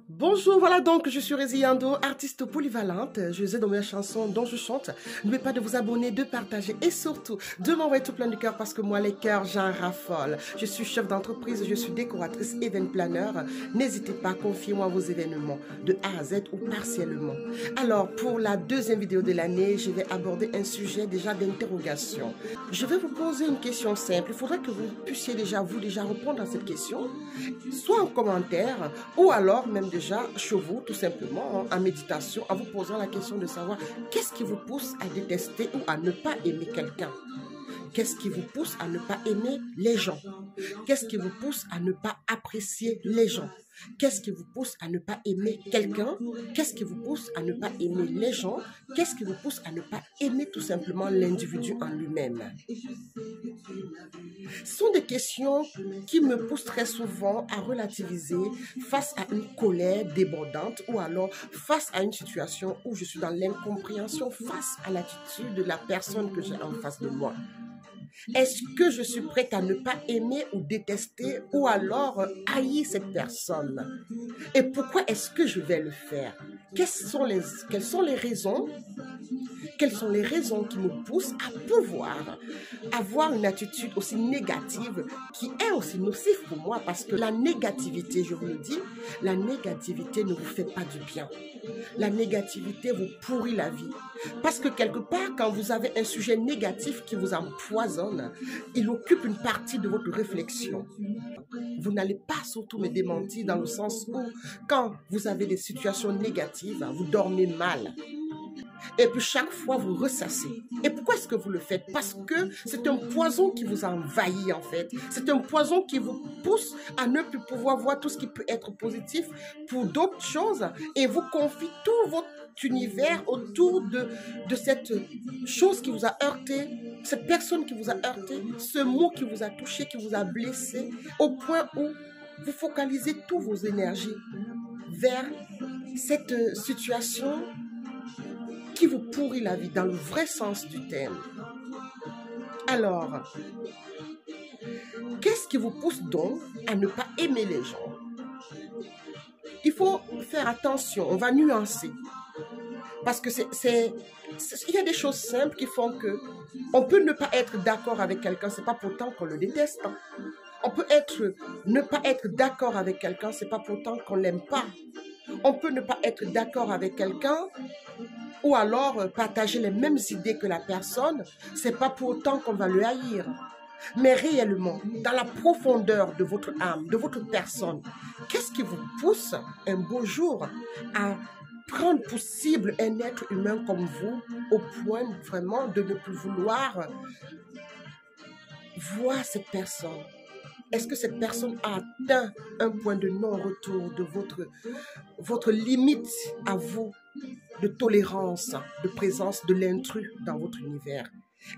Bonjour, voilà donc, je suis Résiando, artiste polyvalente. Je vous ai dans mes chansons dont je chante. N'oubliez pas de vous abonner, de partager et surtout de m'envoyer tout plein de cœur parce que moi, les cœurs, j'en raffole. Je suis chef d'entreprise, je suis décoratrice, event planner. N'hésitez pas, confiez-moi vos événements de A à Z ou partiellement. Alors, pour la deuxième vidéo de l'année, je vais aborder un sujet déjà d'interrogation. Je vais vous poser une question simple. Il faudrait que vous puissiez déjà répondre à cette question, soit en commentaire ou alors même déjà chez vous, tout simplement, en méditation, en vous posant la question de savoir qu'est-ce qui vous pousse à détester ou à ne pas aimer quelqu'un. Qu'est-ce qui vous pousse à ne pas aimer les gens? Qu'est-ce qui vous pousse à ne pas apprécier les gens? Qu'est-ce qui vous pousse à ne pas aimer quelqu'un? Qu'est-ce qui vous pousse à ne pas aimer les gens? Qu'est-ce qui vous pousse à ne pas aimer tout simplement l'individu en lui-même? Ce sont des questions qui me poussent très souvent à relativiser face à une colère débordante ou alors face à une situation où je suis dans l'incompréhension face à l'attitude de la personne que j'ai en face de moi. Est-ce que je suis prête à ne pas aimer ou détester ou alors haïr cette personne? Et pourquoi est-ce que je vais le faire? Quelles sont les raisons? Quelles sont les raisons qui me poussent à pouvoir avoir une attitude aussi négative qui est aussi nocive pour moi? Parce que la négativité, je vous le dis, la négativité ne vous fait pas du bien. La négativité vous pourrit la vie. Parce que quelque part, quand vous avez un sujet négatif qui vous empoisonne, il occupe une partie de votre réflexion. Vous n'allez pas surtout me démentir dans le sens où, quand vous avez des situations négatives, vous dormez mal. Et puis chaque fois, vous ressassez. Et pourquoi est-ce que vous le faites? Parce que c'est un poison qui vous envahit en fait. C'est un poison qui vous pousse à ne plus pouvoir voir tout ce qui peut être positif pour d'autres choses. Et vous confie tout votre univers autour de cette chose qui vous a heurté, cette personne qui vous a heurté, ce mot qui vous a touché, qui vous a blessé, au point où vous focalisez toutes vos énergies vers cette situation qui vous pourrit la vie dans le vrai sens du terme. Alors, qu'est-ce qui vous pousse donc à ne pas aimer les gens? Il faut faire attention, on va nuancer. Parce que il y a des choses simples qui font que on peut ne pas être d'accord avec quelqu'un, c'est pas pourtant qu'on le déteste. Hein. On peut ne pas être d'accord avec quelqu'un, c'est pas pourtant qu'on l'aime pas. On peut ne pas être d'accord avec quelqu'un ou alors partager les mêmes idées que la personne, c'est pas pour autant qu'on va le haïr. Mais réellement, dans la profondeur de votre âme, de votre personne, qu'est-ce qui vous pousse un beau jour à prendre pour cible un être humain comme vous au point vraiment de ne plus vouloir voir cette personne? Est-ce que cette personne a atteint un point de non-retour de votre limite à vous de tolérance, de présence de l'intrus dans votre univers?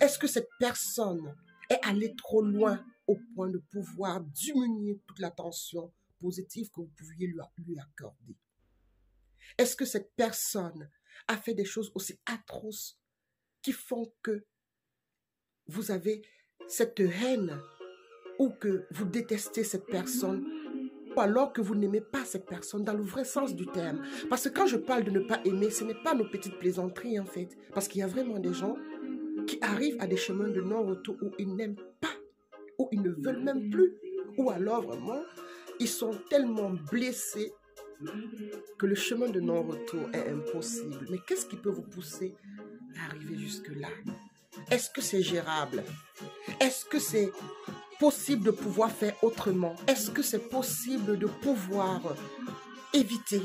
Est-ce que cette personne est allée trop loin au point de pouvoir diminuer toute l'attention positive que vous pouviez lui accorder? Est-ce que cette personne a fait des choses aussi atroces qui font que vous avez cette haine ou que vous détestez cette personne, ou alors que vous n'aimez pas cette personne dans le vrai sens du terme? Parce que quand je parle de ne pas aimer, ce n'est pas nos petites plaisanteries en fait. Parce qu'il y a vraiment des gens qui arrivent à des chemins de non-retour où ils n'aiment pas, où ils ne veulent même plus. Ou alors vraiment, ils sont tellement blessés que le chemin de non-retour est impossible. Mais qu'est-ce qui peut vous pousser à arriver jusque-là? Est-ce que c'est gérable? Est-ce que c'est possible de pouvoir faire autrement? Est-ce que c'est possible de pouvoir éviter?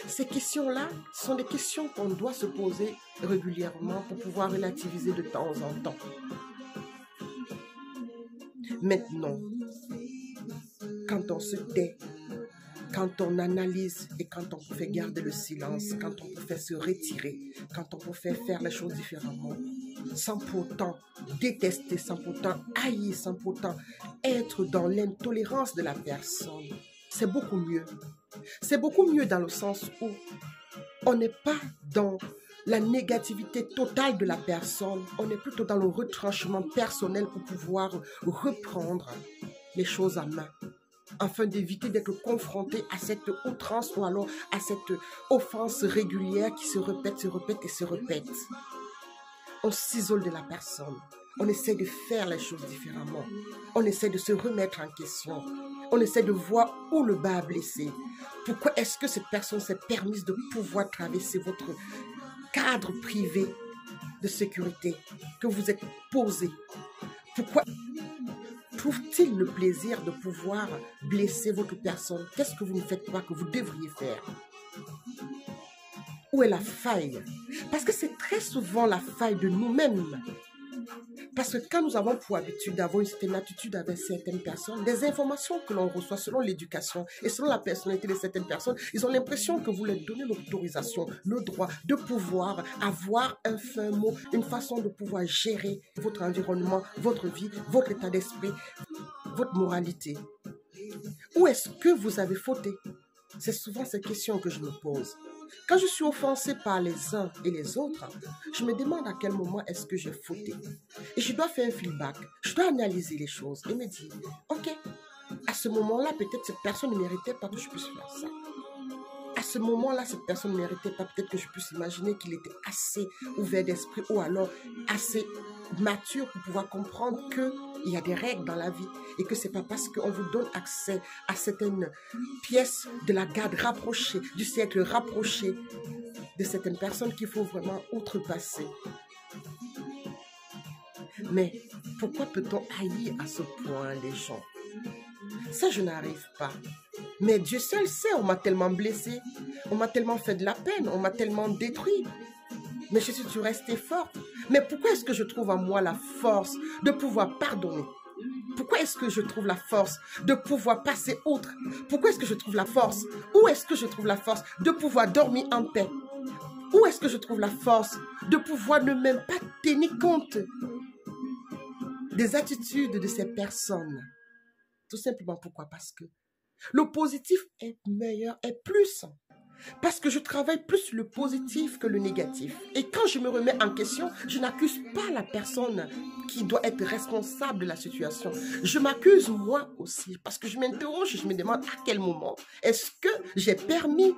Ces questions-là sont des questions qu'on doit se poser régulièrement pour pouvoir relativiser de temps en temps. Maintenant, quand on se tait, quand on analyse et quand on peut garder le silence, quand on peut se retirer, quand on peut faire les choses différemment, sans pourtant détester, sans pourtant haïr, sans pourtant être dans l'intolérance de la personne, c'est beaucoup mieux. C'est beaucoup mieux dans le sens où on n'est pas dans la négativité totale de la personne, on est plutôt dans le retranchement personnel pour pouvoir reprendre les choses en main. afin d'éviter d'être confronté à cette outrance ou alors à cette offense régulière qui se répète et se répète. On s'isole de la personne. On essaie de faire les choses différemment. On essaie de se remettre en question. On essaie de voir où le bas a blessé. Pourquoi est-ce que cette personne s'est permise de pouvoir traverser votre cadre privé de sécurité que vous êtes posé? Pourquoi trouve-t-il le plaisir de pouvoir blesser votre personne? Qu'est-ce que vous ne faites pas que vous devriez faire? Où est la faille? Parce que c'est très souvent la faille de nous-mêmes. Parce que quand nous avons pour habitude d'avoir une certaine attitude avec certaines personnes, des informations que l'on reçoit selon l'éducation et selon la personnalité de certaines personnes, ils ont l'impression que vous leur donnez l'autorisation, le droit de pouvoir avoir un fin mot, une façon de pouvoir gérer votre environnement, votre vie, votre état d'esprit, votre moralité. Où est-ce que vous avez fauté? C'est souvent ces questions que je me pose. Quand je suis offensée par les uns et les autres, je me demande à quel moment est-ce que j'ai fauté. Et je dois faire un feedback, je dois analyser les choses et me dire, ok, à ce moment-là, peut-être cette personne ne méritait pas que je puisse faire ça. À ce moment-là, cette personne ne méritait pas, peut-être que je puisse imaginer qu'il était assez ouvert d'esprit ou alors assez mature pour pouvoir comprendre qu'il y a des règles dans la vie et que ce n'est pas parce qu'on vous donne accès à certaines pièces de la garde rapprochée, du cercle rapproché de certaines personnes qu'il faut vraiment outrepasser. Mais pourquoi peut-on haïr à ce point les gens? Ça, je n'arrive pas. Mais Dieu seul sait, on m'a tellement blessé, on m'a tellement fait de la peine, on m'a tellement détruit. Mais je suis toujours restée forte. Mais pourquoi est-ce que je trouve en moi la force de pouvoir pardonner? Pourquoi est-ce que je trouve la force de pouvoir passer outre? Pourquoi est-ce que je trouve la force? Où est-ce que je trouve la force de pouvoir dormir en paix? Où est-ce que je trouve la force de pouvoir ne même pas tenir compte des attitudes de ces personnes? Tout simplement pourquoi? Parce que le positif est meilleur, est plus. Parce que je travaille plus le positif que le négatif. Et quand je me remets en question, je n'accuse pas la personne qui doit être responsable de la situation. Je m'accuse moi aussi parce que je m'interroge, je me demande à quel moment est-ce que j'ai permis,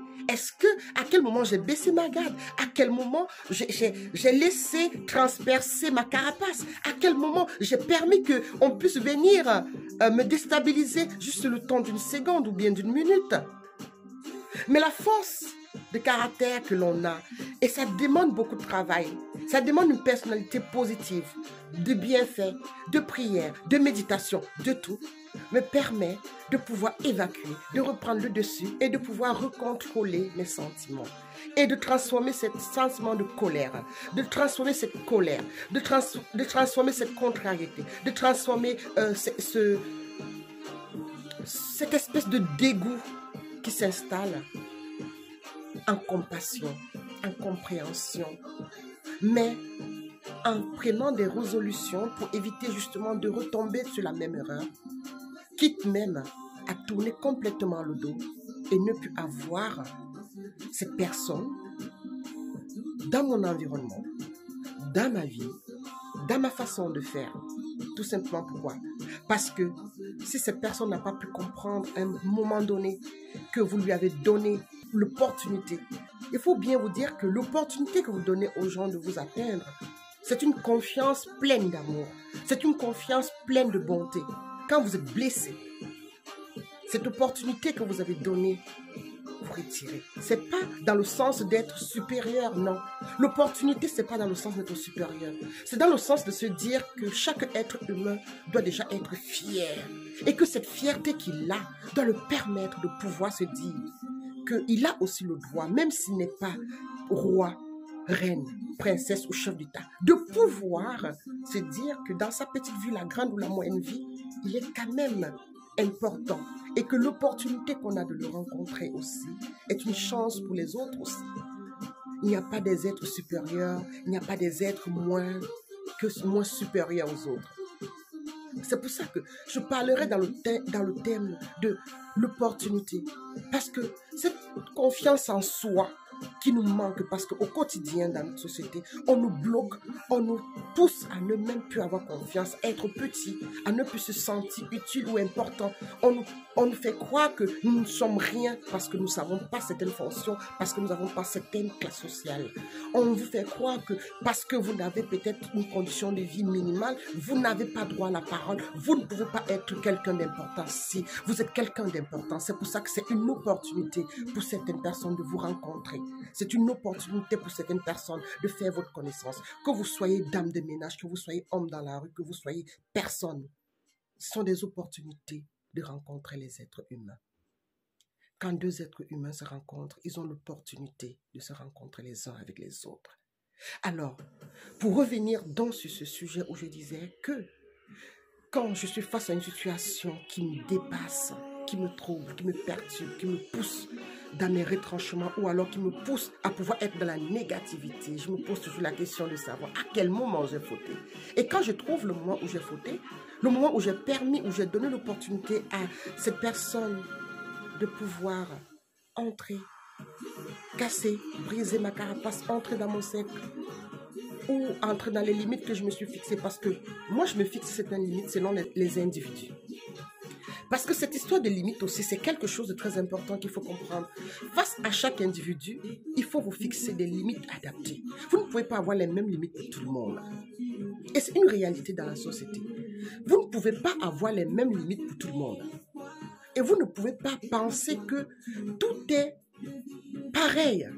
à quel moment j'ai baissé ma garde, à quel moment j'ai laissé transpercer ma carapace, à quel moment j'ai permis qu'on puisse venir me déstabiliser juste le temps d'une seconde ou bien d'une minute. Mais la force de caractère que l'on a, et ça demande beaucoup de travail, ça demande une personnalité positive, de bienfait, de prière, de méditation, de tout, me permet de pouvoir évacuer, de reprendre le dessus et de pouvoir recontrôler mes sentiments. Et de transformer ce sentiment de colère, de transformer cette colère, de transformer cette contrariété, de transformer cette espèce de dégoût qui s'installe en compassion, en compréhension, mais en prenant des résolutions pour éviter justement de retomber sur la même erreur, quitte même à tourner complètement le dos et ne plus avoir cette personne dans mon environnement, dans ma vie, dans ma façon de faire. Tout simplement pourquoi? Parce que si cette personne n'a pas pu comprendre à un moment donné que vous lui avez donné l'opportunité, il faut bien vous dire que l'opportunité que vous donnez aux gens de vous atteindre, c'est une confiance pleine d'amour, c'est une confiance pleine de bonté. Quand vous êtes blessé, cette opportunité que vous avez donnée, vous retirez. Ce n'est pas dans le sens d'être supérieur, non. L'opportunité, ce n'est pas dans le sens d'être supérieur. C'est dans le sens de se dire que chaque être humain doit déjà être fier. Et que cette fierté qu'il a doit le permettre de pouvoir se dire qu'il a aussi le droit, même s'il n'est pas roi, reine, princesse ou chef d'État, de pouvoir se dire que dans sa petite vie, la grande ou la moyenne vie, il est quand même important. Et que l'opportunité qu'on a de le rencontrer aussi est une chance pour les autres aussi. Il n'y a pas des êtres supérieurs, il n'y a pas des êtres moins supérieurs aux autres. C'est pour ça que je parlerai dans le thème de l'opportunité. Parce que cette confiance en soi, qui nous manque parce qu'au quotidien dans notre société, on nous bloque, on nous pousse à ne même plus avoir confiance, à être petit, à ne plus se sentir utile ou important. On nous fait croire que nous ne sommes rien parce que nous n'avons pas certaines fonctions, parce que nous n'avons pas certaines classes sociales. On vous fait croire que parce que vous n'avez peut-être une condition de vie minimale, vous n'avez pas droit à la parole, vous ne pouvez pas être quelqu'un d'important. Si vous êtes quelqu'un d'important, c'est pour ça que c'est une opportunité pour certaines personnes de vous rencontrer. C'est une opportunité pour certaines personnes de faire votre connaissance. Que vous soyez dame de ménage, que vous soyez homme dans la rue, que vous soyez personne. Ce sont des opportunités de rencontrer les êtres humains. Quand deux êtres humains se rencontrent, ils ont l'opportunité de se rencontrer les uns avec les autres. Alors, pour revenir donc sur ce sujet où je disais que quand je suis face à une situation qui me dépasse, qui me trouble, qui me perturbe, qui me pousse dans mes retranchements ou alors qui me pousse à pouvoir être dans la négativité, je me pose toujours la question de savoir à quel moment j'ai fauté. Et quand je trouve le moment où j'ai fauté, le moment où j'ai permis, où j'ai donné l'opportunité à cette personne de pouvoir entrer, casser, briser ma carapace, entrer dans mon cercle ou entrer dans les limites que je me suis fixées, parce que moi je me fixe certaines limites selon les individus. Parce que cette histoire de limite aussi, c'est quelque chose de très important qu'il faut comprendre. Face à chaque individu, il faut vous fixer des limites adaptées. Vous ne pouvez pas avoir les mêmes limites pour tout le monde. Et c'est une réalité dans la société. Vous ne pouvez pas avoir les mêmes limites pour tout le monde. Et vous ne pouvez pas penser que tout est pareil.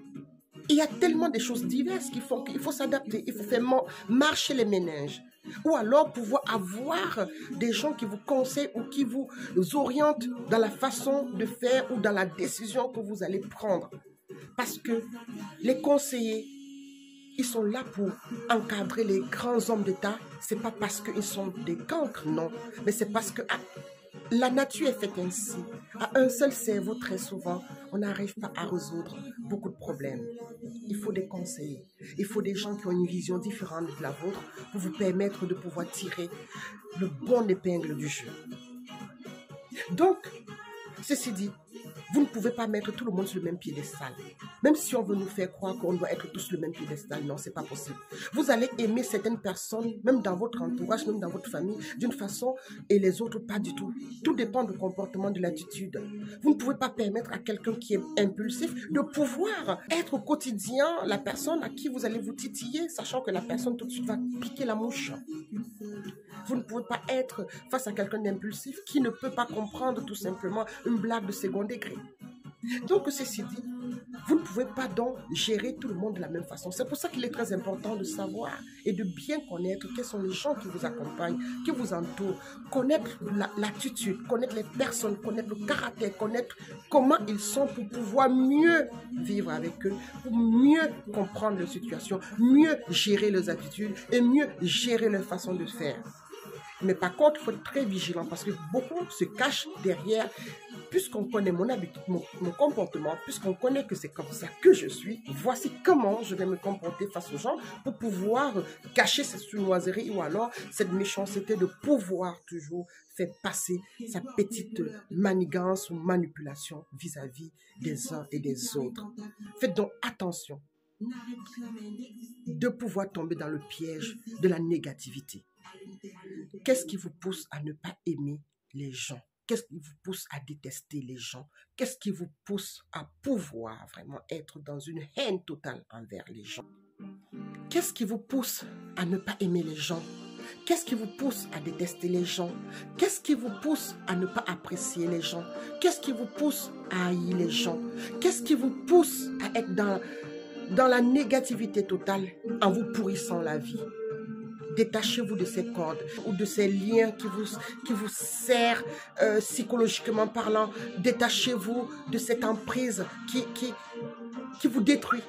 Il y a tellement de choses diverses qui font qu'il faut s'adapter. Il faut faire marcher les méninges. Ou alors pouvoir avoir des gens qui vous conseillent ou qui vous orientent dans la façon de faire ou dans la décision que vous allez prendre. Parce que les conseillers, ils sont là pour encadrer les grands hommes d'État. Ce n'est pas parce qu'ils sont des cancres, non. Mais c'est parce que la nature est faite ainsi. À un seul cerveau, très souvent, on n'arrive pas à résoudre beaucoup de problèmes. Il faut des conseillers. Il faut des gens qui ont une vision différente de la vôtre pour vous permettre de pouvoir tirer le bon épingle du jeu. Donc, ceci dit, vous ne pouvez pas mettre tout le monde sur le même piédestal. Même si on veut nous faire croire qu'on doit être tous sur le même piédestal, non, c'est pas possible. Vous allez aimer certaines personnes, même dans votre entourage, même dans votre famille, d'une façon, et les autres pas du tout. Tout dépend du comportement, de l'attitude. Vous ne pouvez pas permettre à quelqu'un qui est impulsif de pouvoir être au quotidien la personne à qui vous allez vous titiller, sachant que la personne tout de suite va piquer la mouche. Vous ne pouvez pas être face à quelqu'un d'impulsif qui ne peut pas comprendre tout simplement une blague de second degré. Donc, ceci dit, vous ne pouvez pas donc gérer tout le monde de la même façon. C'est pour ça qu'il est très important de savoir et de bien connaître quels sont les gens qui vous accompagnent, qui vous entourent, connaître l'attitude, connaître les personnes, connaître le caractère, connaître comment ils sont pour pouvoir mieux vivre avec eux, pour mieux comprendre leur situation, mieux gérer leurs attitudes et mieux gérer leur façon de faire. Mais par contre, il faut être très vigilant parce que beaucoup se cachent derrière. Puisqu'on connaît mon habitude, mon comportement, puisqu'on connaît que c'est comme ça que je suis, voici comment je vais me comporter face aux gens pour pouvoir cacher cette sournoiserie ou alors cette méchanceté de pouvoir toujours faire passer sa petite manigance ou manipulation vis-à-vis des uns et des autres. Faites donc attention de pouvoir tomber dans le piège de la négativité. Qu'est-ce qui vous pousse à ne pas aimer les gens? Qu'est-ce qui vous pousse à détester les gens? Qu'est-ce qui vous pousse à pouvoir vraiment être dans une haine totale envers les gens? Qu'est-ce qui vous pousse à ne pas aimer les gens? Qu'est-ce qui vous pousse à détester les gens? Qu'est-ce qui vous pousse à ne pas apprécier les gens? Qu'est-ce qui vous pousse à haïr les gens? Qu'est-ce qui vous pousse à être dans la négativité totale en vous pourrissant la vie? Détachez-vous de ces cordes ou de ces liens qui vous serrent psychologiquement parlant. Détachez-vous de cette emprise qui vous détruit.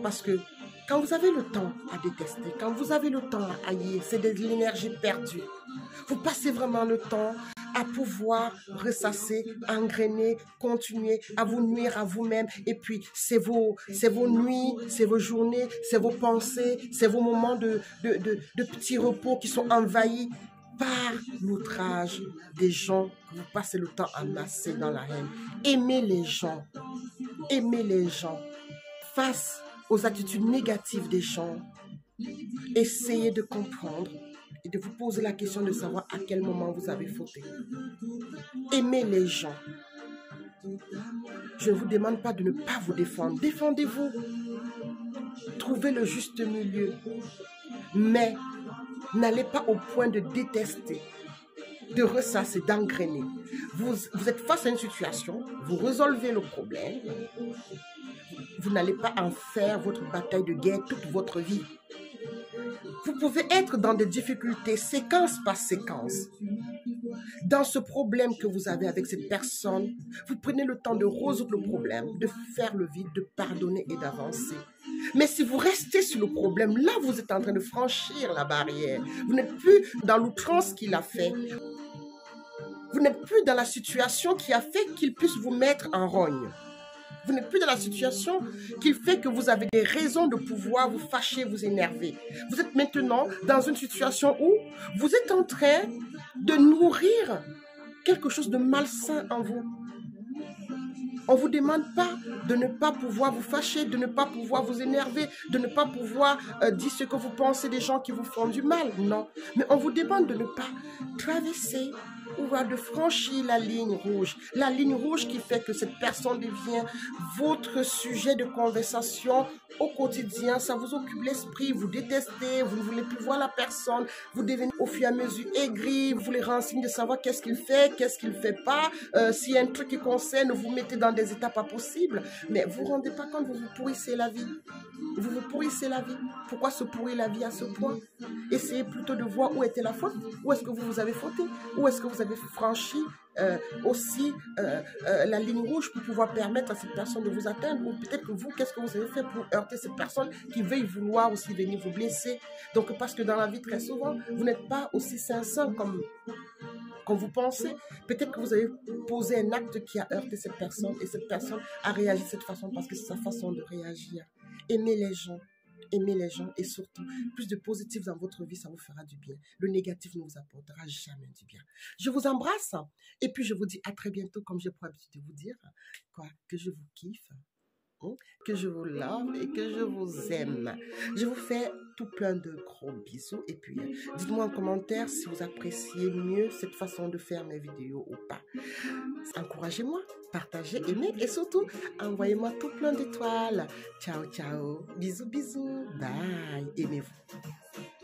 Parce que quand vous avez le temps à détester, quand vous avez le temps à haïr, c'est de l'énergie perdue. Vous passez vraiment le temps à pouvoir ressasser, engrainer, continuer à vous nuire à vous-même. Et puis, c'est vos nuits, c'est vos journées, c'est vos pensées, c'est vos moments de petits repos qui sont envahis par l'outrage des gens que vous passez le temps à masser dans la haine. Aimez les gens. Aimez les gens. face aux attitudes négatives des gens, essayez de comprendre et de vous poser la question de savoir à quel moment vous avez fauté. Aimez les gens. Je ne vous demande pas de ne pas vous défendre. Défendez-vous. Trouvez le juste milieu. Mais n'allez pas au point de détester, de ressasser, d'engrainer. Vous êtes face à une situation, vous résolvez le problème. Vous n'allez pas en faire votre bataille de guerre toute votre vie. Vous pouvez être dans des difficultés, séquence par séquence. Dans ce problème que vous avez avec cette personne, vous prenez le temps de résoudre le problème, de faire le vide, de pardonner et d'avancer. Mais si vous restez sur le problème, là, vous êtes en train de franchir la barrière. Vous n'êtes plus dans l'outrance qu'il a fait. Vous n'êtes plus dans la situation qui a fait qu'il puisse vous mettre en rogne. Vous n'êtes plus dans la situation qui fait que vous avez des raisons de pouvoir vous fâcher, vous énerver. Vous êtes maintenant dans une situation où vous êtes en train de nourrir quelque chose de malsain en vous. On ne vous demande pas de ne pas pouvoir vous fâcher, de ne pas pouvoir vous énerver, de ne pas pouvoir dire ce que vous pensez des gens qui vous font du mal. Non, mais on vous demande de ne pas traverser ou de franchir la ligne rouge qui fait que cette personne devient votre sujet de conversation au quotidien. Ça vous occupe l'esprit, vous détestez, vous ne voulez plus voir la personne, vous devenez au fur et à mesure aigri, vous voulez renseigner de savoir qu'est-ce qu'il fait pas, s'il y a un truc qui concerne, vous mettez dans des états pas possibles, mais vous ne vous rendez pas compte, vous vous pourrissez la vie. Vous vous pourrissez la vie. Pourquoi se pourrir la vie à ce point? Essayez plutôt de voir où était la faute, où est-ce que vous avez fauté, où est-ce que vous avez franchi la ligne rouge pour pouvoir permettre à cette personne de vous atteindre, ou peut-être que vous, qu'est-ce que vous avez fait pour heurter cette personne qui veuille vouloir aussi venir vous blesser. Donc parce que dans la vie très souvent, vous n'êtes pas aussi sincère comme vous pensez. Peut-être que vous avez posé un acte qui a heurté cette personne et cette personne a réagi de cette façon parce que c'est sa façon de réagir. Aimez les gens. Aimez les gens et surtout, plus de positif dans votre vie, ça vous fera du bien. Le négatif ne vous apportera jamais du bien. Je vous embrasse et puis je vous dis à très bientôt, comme j'ai pour habitude de vous dire, que je vous kiffe, que je vous love et que je vous aime. Je vous fais tout plein de gros bisous et puis dites-moi en commentaire si vous appréciez mieux cette façon de faire mes vidéos ou pas. Encouragez-moi, partagez, aimez et surtout envoyez-moi tout plein d'étoiles. Ciao, ciao, bisous, bisous, bye, aimez-vous.